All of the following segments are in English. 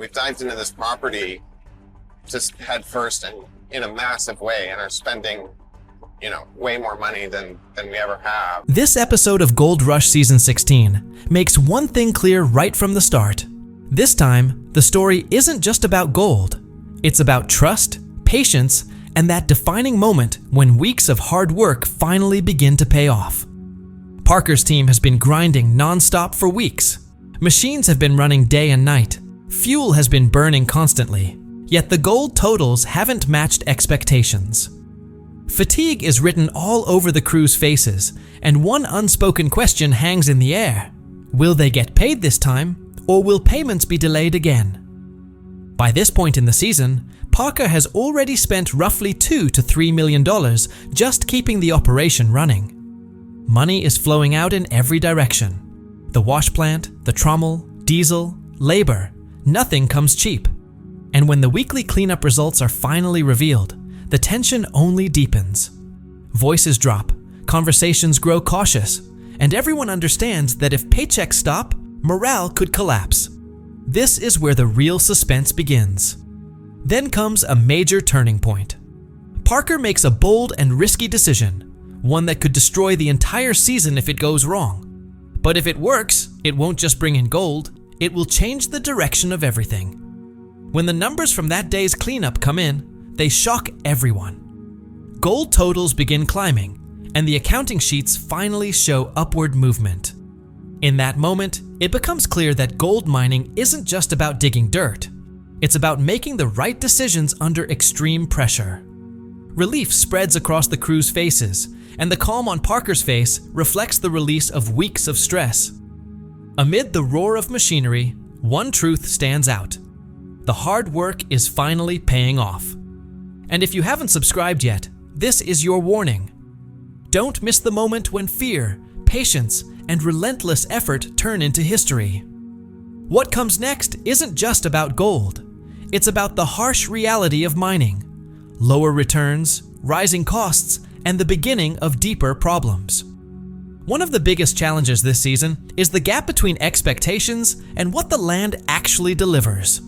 We've dived into this property just head first and in a massive way and are spending, way more money than we ever have. This episode of Gold Rush Season 16 makes one thing clear right from the start. This time, the story isn't just about gold. It's about trust, patience, and that defining moment when weeks of hard work finally begin to pay off. Parker's team has been grinding non-stop for weeks. Machines have been running day and night. Fuel has been burning constantly. Yet the gold totals haven't matched expectations. Fatigue is written all over the crew's faces, and one unspoken question hangs in the air. Will they get paid this time, or will payments be delayed again? By this point in the season, Parker has already spent roughly $2 to $3 million just keeping the operation running. Money is flowing out in every direction. The wash plant, the trommel, diesel, labor, nothing comes cheap. And when the weekly cleanup results are finally revealed, the tension only deepens. Voices drop, conversations grow cautious, and everyone understands that if paychecks stop, morale could collapse. This is where the real suspense begins. Then comes a major turning point. Parker makes a bold and risky decision, one that could destroy the entire season if it goes wrong. But if it works, it won't just bring in gold, it will change the direction of everything. When the numbers from that day's cleanup come in, they shock everyone. Gold totals begin climbing, and the accounting sheets finally show upward movement. In that moment, it becomes clear that gold mining isn't just about digging dirt. It's about making the right decisions under extreme pressure. Relief spreads across the crew's faces, and the calm on Parker's face reflects the release of weeks of stress. Amid the roar of machinery, one truth stands out. The hard work is finally paying off. And if you haven't subscribed yet, this is your warning. Don't miss the moment when fear, patience, and relentless effort turn into history. What comes next isn't just about gold. It's about the harsh reality of mining. Lower returns, rising costs, and the beginning of deeper problems. One of the biggest challenges this season is the gap between expectations and what the land actually delivers.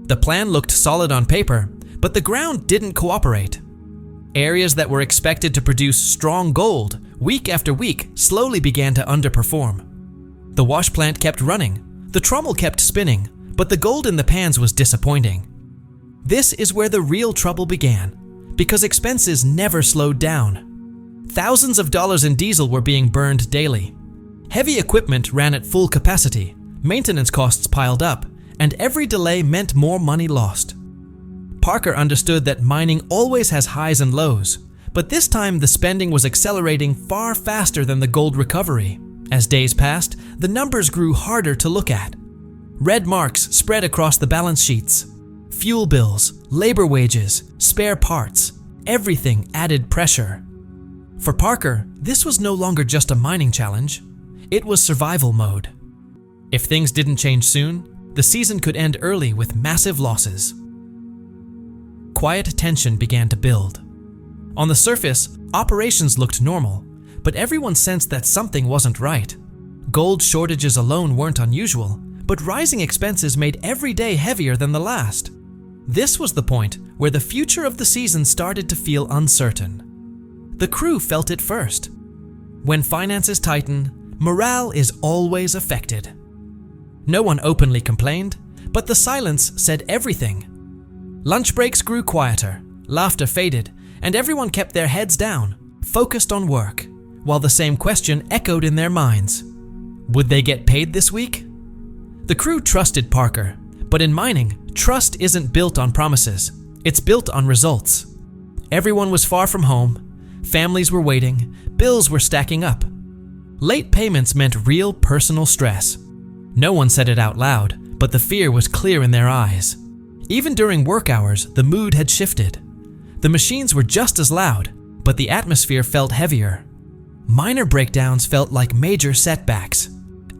The plan looked solid on paper, but the ground didn't cooperate. Areas that were expected to produce strong gold week after week slowly began to underperform. The wash plant kept running, the trommel kept spinning, but the gold in the pans was disappointing. This is where the real trouble began, because expenses never slowed down. Thousands of dollars in diesel were being burned daily. Heavy equipment ran at full capacity, maintenance costs piled up, and every delay meant more money lost. Parker understood that mining always has highs and lows, but this time the spending was accelerating far faster than the gold recovery. As days passed, the numbers grew harder to look at. Red marks spread across the balance sheets. Fuel bills, labor wages, spare parts, everything added pressure. For Parker, this was no longer just a mining challenge. It was survival mode. If things didn't change soon, the season could end early with massive losses. Quiet tension began to build. On the surface, operations looked normal, but everyone sensed that something wasn't right. Gold shortages alone weren't unusual, but rising expenses made every day heavier than the last. This was the point where the future of the season started to feel uncertain. The crew felt it first. When finances tighten, morale is always affected. No one openly complained, but the silence said everything. Lunch breaks grew quieter, laughter faded, and everyone kept their heads down, focused on work, while the same question echoed in their minds. Would they get paid this week? The crew trusted Parker, but in mining, trust isn't built on promises. It's built on results. Everyone was far from home, families were waiting, bills were stacking up. Late payments meant real personal stress. No one said it out loud, but the fear was clear in their eyes. Even during work hours, the mood had shifted. The machines were just as loud, but the atmosphere felt heavier. Minor breakdowns felt like major setbacks.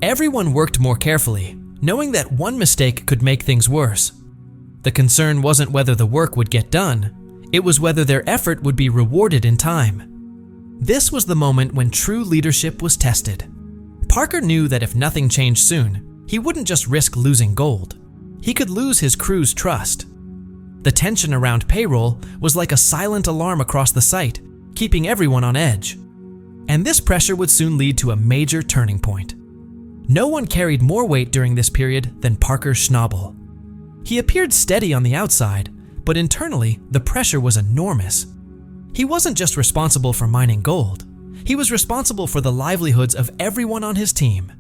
Everyone worked more carefully, knowing that one mistake could make things worse. The concern wasn't whether the work would get done, it was whether their effort would be rewarded in time. This was the moment when true leadership was tested. Parker knew that if nothing changed soon, he wouldn't just risk losing gold. he could lose his crew's trust. The tension around payroll was like a silent alarm across the site, keeping everyone on edge. And this pressure would soon lead to a major turning point. No one carried more weight during this period than Parker Schnabel. He appeared steady on the outside, but internally, the pressure was enormous. He wasn't just responsible for mining gold. He was responsible for the livelihoods of everyone on his team.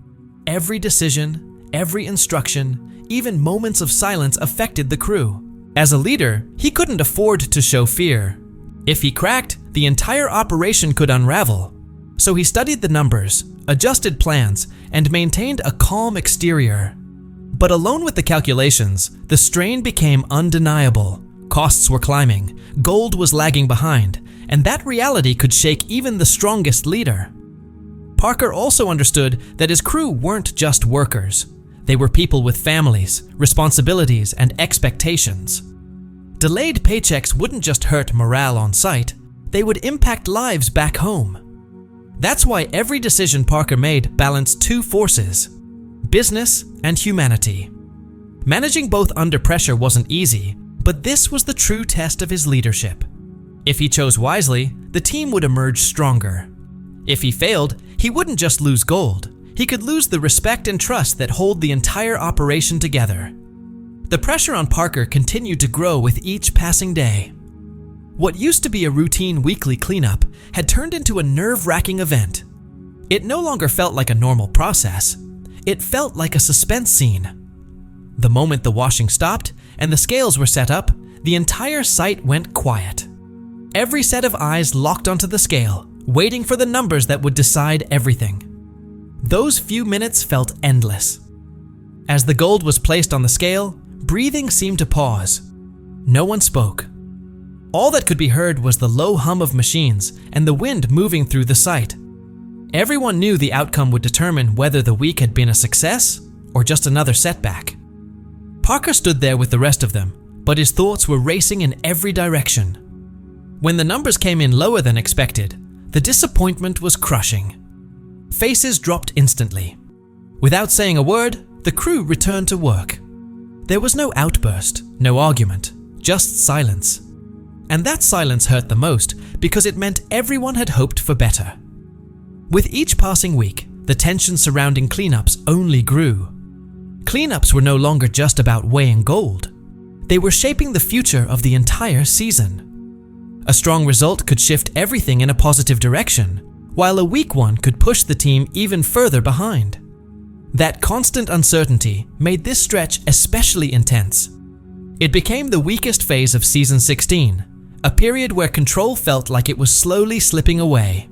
Every decision, every instruction, even moments of silence affected the crew. As a leader, he couldn't afford to show fear. If he cracked, the entire operation could unravel. So he studied the numbers, adjusted plans, and maintained a calm exterior. But alone with the calculations, the strain became undeniable. Costs were climbing, gold was lagging behind, and that reality could shake even the strongest leader. Parker also understood that his crew weren't just workers. They were people with families, responsibilities, and expectations. Delayed paychecks wouldn't just hurt morale on site, they would impact lives back home. That's why every decision Parker made balanced two forces: business and humanity. Managing both under pressure wasn't easy, but this was the true test of his leadership. If he chose wisely, the team would emerge stronger. If he failed, he wouldn't just lose gold, he could lose the respect and trust that hold the entire operation together. The pressure on Parker continued to grow with each passing day. What used to be a routine weekly cleanup had turned into a nerve-wracking event. It no longer felt like a normal process. It felt like a suspense scene. The moment the washing stopped and the scales were set up, the entire site went quiet. Every set of eyes locked onto the scale, waiting for the numbers that would decide everything. Those few minutes felt endless. As the gold was placed on the scale, breathing seemed to pause. No one spoke. All that could be heard was the low hum of machines and the wind moving through the site. Everyone knew the outcome would determine whether the week had been a success or just another setback. Parker stood there with the rest of them, but his thoughts were racing in every direction. When the numbers came in lower than expected, the disappointment was crushing. Faces dropped instantly. Without saying a word, the crew returned to work. There was no outburst, no argument, just silence. And that silence hurt the most because it meant everyone had hoped for better. With each passing week, the tension surrounding cleanups only grew. Cleanups were no longer just about weighing gold. They were shaping the future of the entire season. A strong result could shift everything in a positive direction, while a weak one could push the team even further behind. That constant uncertainty made this stretch especially intense. It became the weakest phase of Season 16, a period where control felt like it was slowly slipping away.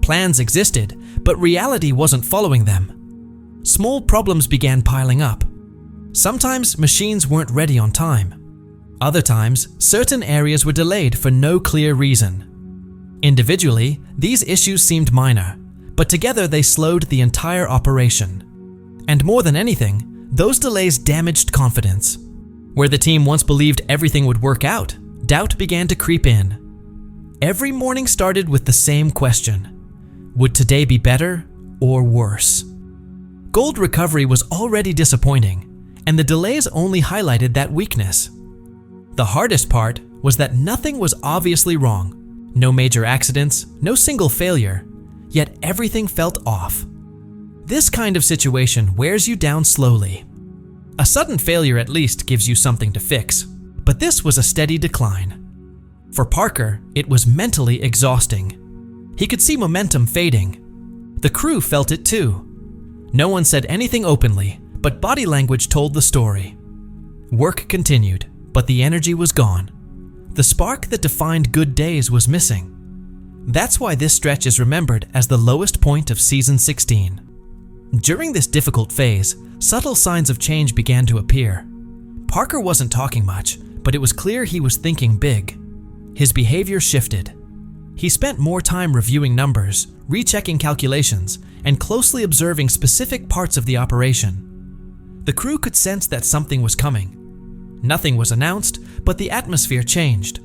Plans existed, but reality wasn't following them. Small problems began piling up. Sometimes machines weren't ready on time. Other times, certain areas were delayed for no clear reason. Individually, these issues seemed minor, but together they slowed the entire operation. And more than anything, those delays damaged confidence. Where the team once believed everything would work out, doubt began to creep in. Every morning started with the same question: would today be better or worse? Gold recovery was already disappointing, and the delays only highlighted that weakness. The hardest part was that nothing was obviously wrong. No major accidents, no single failure, yet everything felt off. This kind of situation wears you down slowly. A sudden failure at least gives you something to fix, but this was a steady decline. For Parker, it was mentally exhausting. He could see momentum fading. The crew felt it too. No one said anything openly, but body language told the story. Work continued, but the energy was gone. The spark that defined good days was missing. That's why this stretch is remembered as the lowest point of Season 16. During this difficult phase, subtle signs of change began to appear. Parker wasn't talking much, but it was clear he was thinking big. His behavior shifted. He spent more time reviewing numbers, rechecking calculations, and closely observing specific parts of the operation. The crew could sense that something was coming. Nothing was announced, but the atmosphere changed.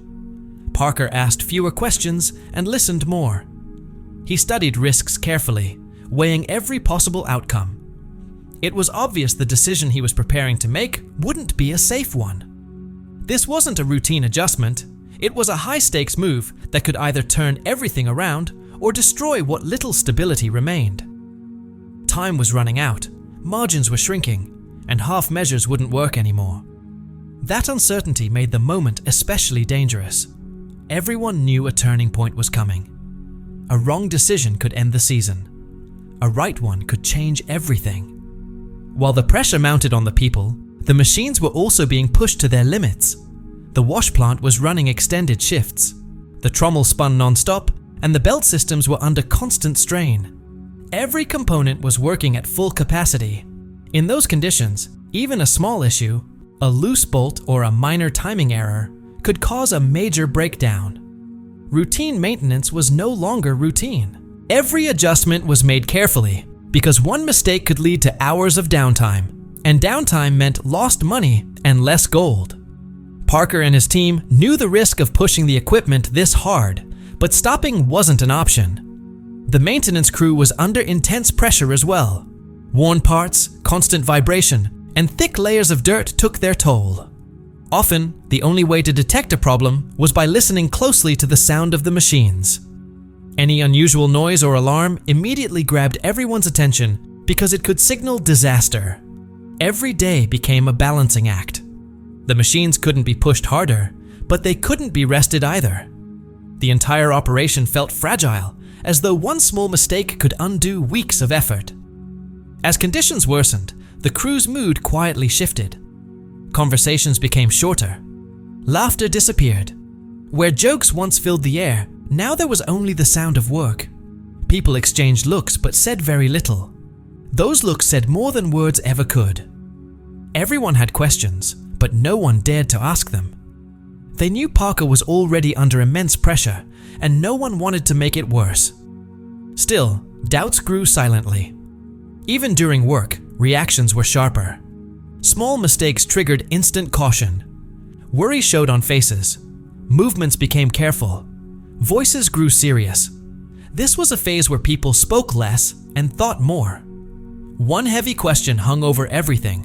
Parker asked fewer questions and listened more. He studied risks carefully, weighing every possible outcome. It was obvious the decision he was preparing to make wouldn't be a safe one. This wasn't a routine adjustment. It was a high-stakes move that could either turn everything around or destroy what little stability remained. Time was running out, margins were shrinking, and half measures wouldn't work anymore. That uncertainty made the moment especially dangerous. Everyone knew a turning point was coming. A wrong decision could end the season. A right one could change everything. While the pressure mounted on the people, the machines were also being pushed to their limits. The wash plant was running extended shifts. The trommel spun non-stop, and the belt systems were under constant strain. Every component was working at full capacity. In those conditions, even a small issue, a loose bolt or a minor timing error, could cause a major breakdown. Routine maintenance was no longer routine. Every adjustment was made carefully, because one mistake could lead to hours of downtime, and downtime meant lost money and less gold. Parker and his team knew the risk of pushing the equipment this hard, but stopping wasn't an option. The maintenance crew was under intense pressure as well. Worn parts, constant vibration, and thick layers of dirt took their toll. Often, the only way to detect a problem was by listening closely to the sound of the machines. Any unusual noise or alarm immediately grabbed everyone's attention because it could signal disaster. Every day became a balancing act. The machines couldn't be pushed harder, but they couldn't be rested either. The entire operation felt fragile, as though one small mistake could undo weeks of effort. As conditions worsened, the crew's mood quietly shifted. Conversations became shorter. Laughter disappeared. Where jokes once filled the air, now there was only the sound of work. People exchanged looks but said very little. Those looks said more than words ever could. Everyone had questions, but no one dared to ask them. They knew Parker was already under immense pressure, and no one wanted to make it worse. Still, doubts grew silently. Even during work, reactions were sharper. Small mistakes triggered instant caution. Worry showed on faces. Movements became careful. Voices grew serious. This was a phase where people spoke less and thought more. One heavy question hung over everything.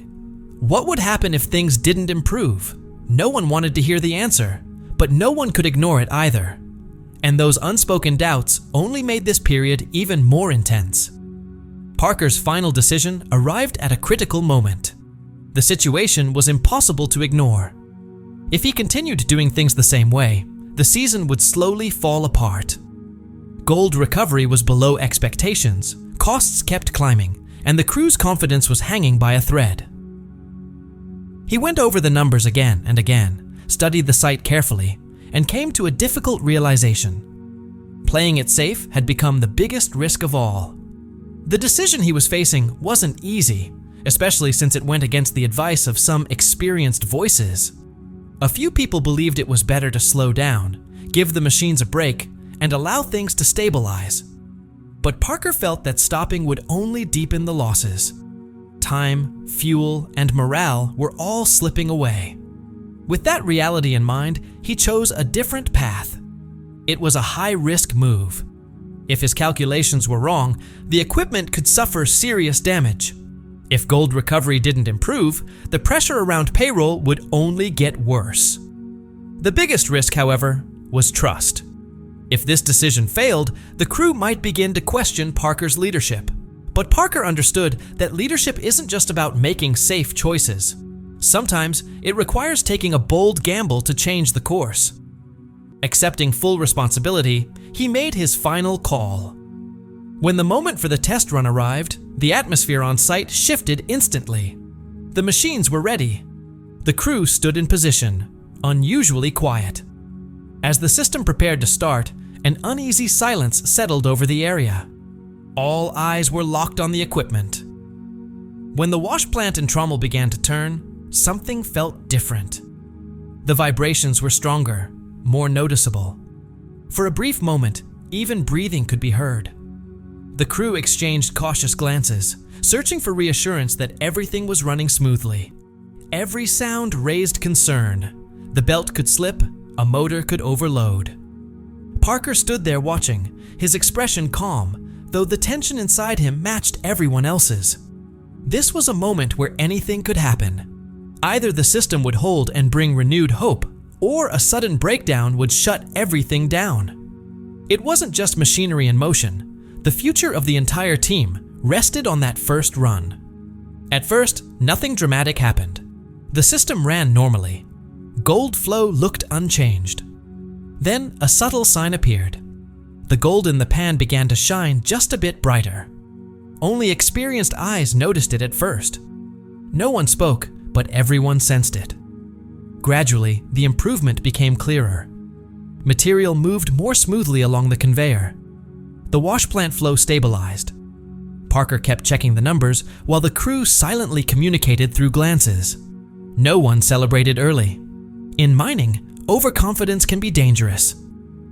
What would happen if things didn't improve? No one wanted to hear the answer, but no one could ignore it either. And those unspoken doubts only made this period even more intense. Parker's final decision arrived at a critical moment. The situation was impossible to ignore. If he continued doing things the same way, the season would slowly fall apart. Gold recovery was below expectations, costs kept climbing, and the crew's confidence was hanging by a thread. He went over the numbers again and again, studied the site carefully, and came to a difficult realization. Playing it safe had become the biggest risk of all. The decision he was facing wasn't easy, especially since it went against the advice of some experienced voices. A few people believed it was better to slow down, give the machines a break, and allow things to stabilize. But Parker felt that stopping would only deepen the losses. Time, fuel, and morale were all slipping away. With that reality in mind, he chose a different path. It was a high-risk move. If his calculations were wrong, the equipment could suffer serious damage. If gold recovery didn't improve, the pressure around payroll would only get worse. The biggest risk, however, was trust. If this decision failed, the crew might begin to question Parker's leadership. But Parker understood that leadership isn't just about making safe choices. Sometimes it requires taking a bold gamble to change the course. Accepting full responsibility, he made his final call. When the moment for the test run arrived, the atmosphere on site shifted instantly. The machines were ready. The crew stood in position, unusually quiet. As the system prepared to start, an uneasy silence settled over the area. All eyes were locked on the equipment. When the wash plant and trommel began to turn, something felt different. The vibrations were stronger, more noticeable. For a brief moment, even breathing could be heard. The crew exchanged cautious glances, searching for reassurance that everything was running smoothly. Every sound raised concern. The belt could slip, a motor could overload. Parker stood there watching, his expression calm, though the tension inside him matched everyone else's. This was a moment where anything could happen. Either the system would hold and bring renewed hope, or a sudden breakdown would shut everything down. It wasn't just machinery in motion. The future of the entire team rested on that first run. At first, nothing dramatic happened. The system ran normally. Gold flow looked unchanged. Then a subtle sign appeared. The gold in the pan began to shine just a bit brighter. Only experienced eyes noticed it at first. No one spoke, but everyone sensed it. Gradually, the improvement became clearer. Material moved more smoothly along the conveyor. The wash plant flow stabilized. Parker kept checking the numbers while the crew silently communicated through glances. No one celebrated early. In mining, overconfidence can be dangerous.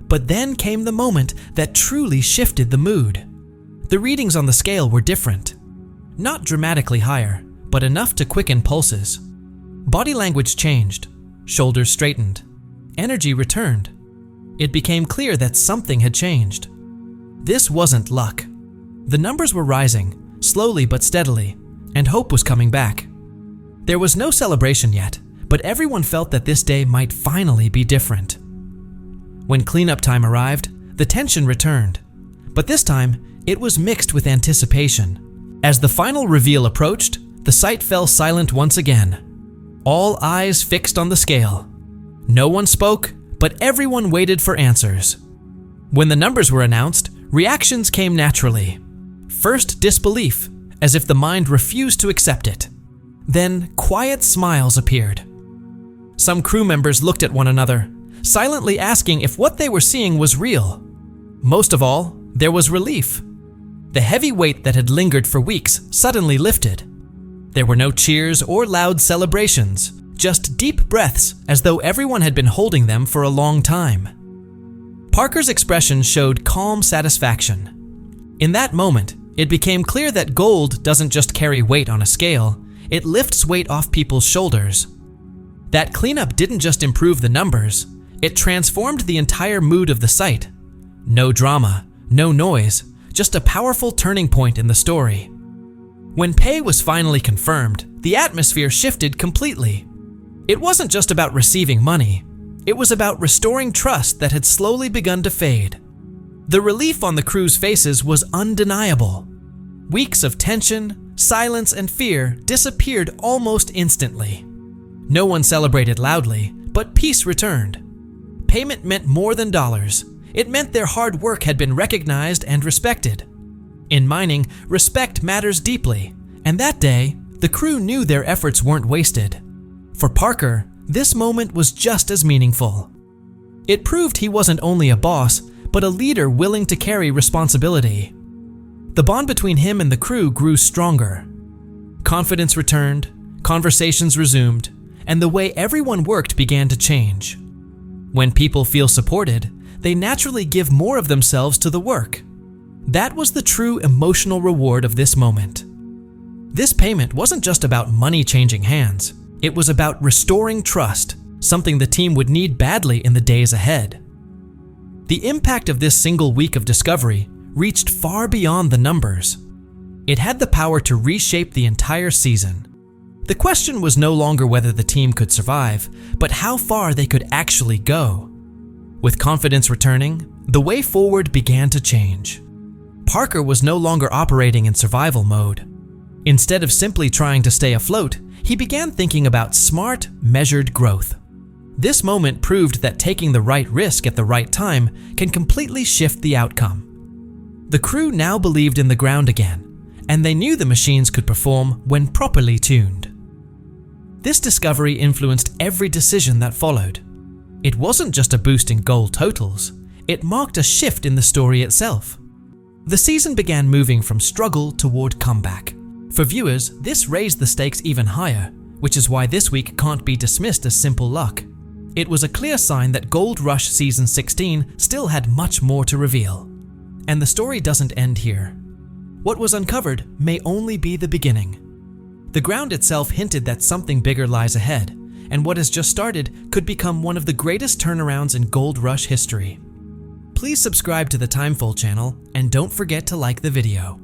But then came the moment that truly shifted the mood. The readings on the scale were different. Not dramatically higher, but enough to quicken pulses. Body language changed. Shoulders straightened. Energy returned. It became clear that something had changed. This wasn't luck. The numbers were rising, slowly but steadily, and hope was coming back. There was no celebration yet, but everyone felt that this day might finally be different. When cleanup time arrived, the tension returned. But this time, it was mixed with anticipation. As the final reveal approached, the site fell silent once again. All eyes fixed on the scale. No one spoke, but everyone waited for answers. When the numbers were announced, reactions came naturally. First, disbelief, as if the mind refused to accept it. Then, quiet smiles appeared. Some crew members looked at one another, silently asking if what they were seeing was real. Most of all, there was relief. The heavy weight that had lingered for weeks suddenly lifted. There were no cheers or loud celebrations, just deep breaths as though everyone had been holding them for a long time. Parker's expression showed calm satisfaction. In that moment, it became clear that gold doesn't just carry weight on a scale, it lifts weight off people's shoulders. That cleanup didn't just improve the numbers, it transformed the entire mood of the site. No drama, no noise, just a powerful turning point in the story. When pay was finally confirmed, the atmosphere shifted completely. It wasn't just about receiving money, it was about restoring trust that had slowly begun to fade. The relief on the crew's faces was undeniable. Weeks of tension, silence, and fear disappeared almost instantly. No one celebrated loudly, but peace returned. Payment meant more than dollars. It meant their hard work had been recognized and respected. In mining, respect matters deeply, and that day, the crew knew their efforts weren't wasted. For Parker, this moment was just as meaningful. It proved he wasn't only a boss, but a leader willing to carry responsibility. The bond between him and the crew grew stronger. Confidence returned, conversations resumed, and the way everyone worked began to change. When people feel supported, they naturally give more of themselves to the work. That was the true emotional reward of this moment. This payment wasn't just about money changing hands. It was about restoring trust, something the team would need badly in the days ahead. The impact of this single week of discovery reached far beyond the numbers. It had the power to reshape the entire season. The question was no longer whether the team could survive, but how far they could actually go. With confidence returning, the way forward began to change. Parker was no longer operating in survival mode. Instead of simply trying to stay afloat, he began thinking about smart, measured growth. This moment proved that taking the right risk at the right time can completely shift the outcome. The crew now believed in the ground again, and they knew the machines could perform when properly tuned. This discovery influenced every decision that followed. It wasn't just a boost in goal totals, it marked a shift in the story itself. The season began moving from struggle toward comeback. For viewers, this raised the stakes even higher, which is why this week can't be dismissed as simple luck. It was a clear sign that Gold Rush Season 16 still had much more to reveal. And the story doesn't end here. What was uncovered may only be the beginning. The ground itself hinted that something bigger lies ahead, and what has just started could become one of the greatest turnarounds in Gold Rush history. Please subscribe to the Timeful channel, and don't forget to like the video.